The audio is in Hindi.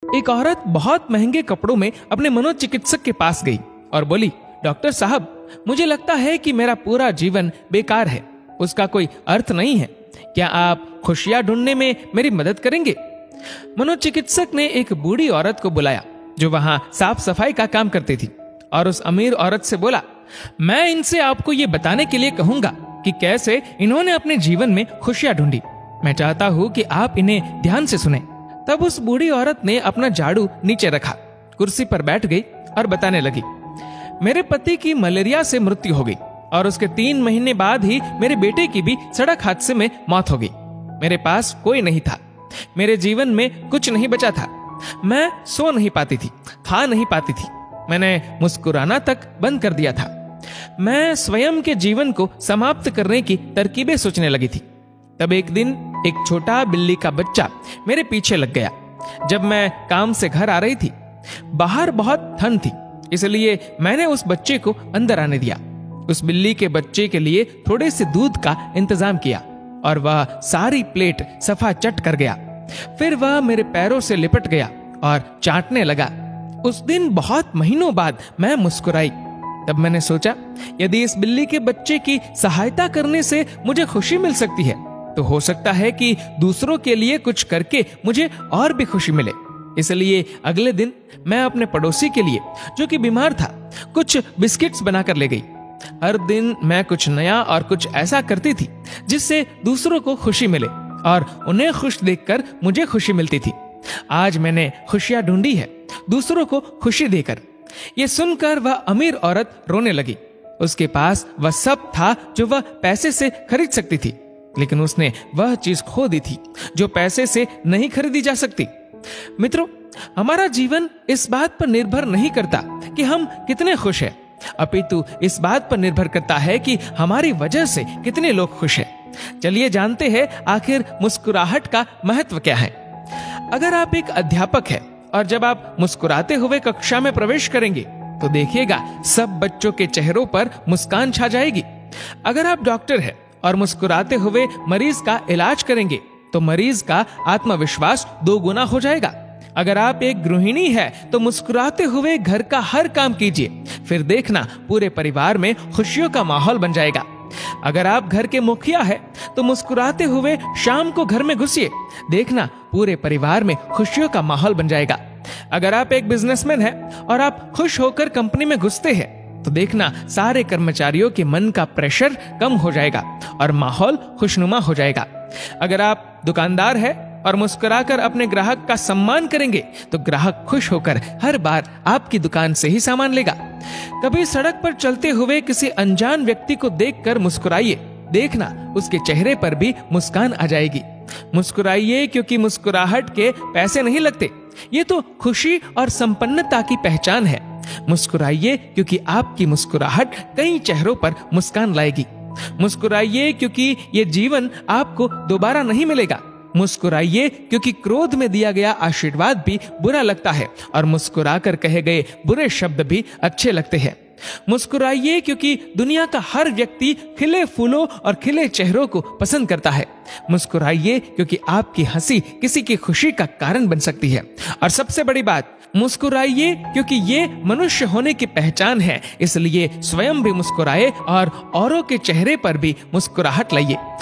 एक औरत बहुत महंगे कपड़ों में अपने मनोचिकित्सक के पास गई और बोली, डॉक्टर साहब, मुझे लगता है कि मेरा पूरा जीवन बेकार है, उसका कोई अर्थ नहीं है। क्या आप खुशियां ढूंढने में मेरी मदद करेंगे? मनोचिकित्सक ने एक बूढ़ी औरत को बुलाया जो वहां साफ सफाई का काम करती थी और उस अमीर औरत से बोला, मैं इनसे आपको ये बताने के लिए कहूंगा कि कैसे इन्होंने अपने जीवन में खुशियां ढूंढी। मैं चाहता हूं कि आप इन्हें ध्यान से सुने। तब उस बूढ़ी औरत ने अपना झाड़ू नीचे रखा, कुर्सी पर बैठ गई और बताने लगी, मेरे पति की मलेरिया से मृत्यु हो गई और उसके 3 महीने बाद ही मेरे बेटे की भी सड़क हादसे में मौत हो गई। मेरे पास कोई नहीं था, मेरे जीवन में कुछ नहीं बचा था। मैं सो नहीं पाती थी, खा नहीं पाती थी, मैंने मुस्कुराना तक बंद कर दिया था। मैं स्वयं के जीवन को समाप्त करने की तरकीबें सोचने लगी थी। तब एक दिन एक छोटा बिल्ली का बच्चा मेरे पीछे लग गया। जब मैं काम से घर आ रही थी, बाहर बहुत ठंड थी, इसलिए मैंने उस बच्चे को अंदर आने दिया। उस बिल्ली के बच्चे के लिए थोड़े से दूध का इंतजाम किया और वह सारी प्लेट सफा चट कर गया। फिर वह मेरे पैरों से लिपट गया और चाटने लगा। उस दिन बहुत महीनों बाद मैं मुस्कुराई। तब मैंने सोचा, यदि इस बिल्ली के बच्चे की सहायता करने से मुझे खुशी मिल सकती है, तो हो सकता है कि दूसरों के लिए कुछ करके मुझे और भी खुशी मिले। इसलिए अगले दिन मैं अपने पड़ोसी के लिए, जो कि बीमार था, कुछ बिस्किट्स बनाकर ले गई। हर दिन मैं कुछ नया और कुछ ऐसा करती थी जिससे दूसरों को खुशी मिले और उन्हें खुश देखकर मुझे खुशी मिलती थी। आज मैंने खुशियां ढूंढी है, दूसरों को खुशी देकर। ये सुनकर वह अमीर औरत रोने लगी। उसके पास वह सब था जो वह पैसे से खरीद सकती थी, लेकिन उसने वह चीज खो दी थी जो पैसे से नहीं खरीदी जा सकती। मित्रों, हमारा जीवन इस बात पर निर्भर नहीं करता कि हम कितने खुश हैं, अपितु इस बात पर निर्भर करता है कि हमारी वजह से कितने लोग खुश हैं। चलिए जानते हैं आखिर मुस्कुराहट का महत्व क्या है। अगर आप एक अध्यापक हैं और जब आप मुस्कुराते हुए कक्षा में प्रवेश करेंगे तो देखिएगा सब बच्चों के चेहरों पर मुस्कान छा जाएगी। अगर आप डॉक्टर हैं और मुस्कुराते हुए मरीज का इलाज करेंगे तो मरीज का आत्मविश्वास 2 गुना हो जाएगा। अगर आप एक गृहिणी है तो मुस्कुराते हुए घर का हर काम कीजिए, फिर देखना पूरे परिवार में खुशियों का माहौल बन जाएगा। अगर आप घर के मुखिया है तो मुस्कुराते हुए शाम को घर में घुसिए, देखना पूरे परिवार में खुशियों का माहौल बन जाएगा। अगर आप एक बिजनेसमैन है और आप खुश होकर कंपनी में घुसते हैं तो देखना सारे कर्मचारियों के मन का प्रेशर कम हो जाएगा और माहौल खुशनुमा हो जाएगा। अगर आप दुकानदार है और मुस्कुराकर अपने ग्राहक का सम्मान करेंगे तो ग्राहक खुश होकर हर बार आपकी दुकान से ही सामान लेगा। कभी सड़क पर चलते हुए किसी अनजान व्यक्ति को देखकर मुस्कुराइए, देखना उसके चेहरे पर भी मुस्कान आ जाएगी। मुस्कुराइए क्योंकि मुस्कुराहट के पैसे नहीं लगते, ये तो खुशी और संपन्नता की पहचान है। मुस्कुराइए क्योंकि आपकी मुस्कुराहट कई चेहरों पर मुस्कान लाएगी। मुस्कुराइए क्योंकि ये जीवन आपको दोबारा नहीं मिलेगा। मुस्कुराइए क्योंकि क्रोध में दिया गया आशीर्वाद भी बुरा लगता है और मुस्कुराकर कहे गए बुरे शब्द भी अच्छे लगते हैं। मुस्कुराइए क्योंकि दुनिया का हर व्यक्ति खिले फूलों और खिले चेहरों को पसंद करता है। मुस्कुराइए क्योंकि आपकी हंसी किसी की खुशी का कारण बन सकती है। और सबसे बड़ी बात, मुस्कुराइए क्योंकि ये मनुष्य होने की पहचान है, इसलिए स्वयं भी मुस्कुराए और औरों के चेहरे पर भी मुस्कुराहट लाइए।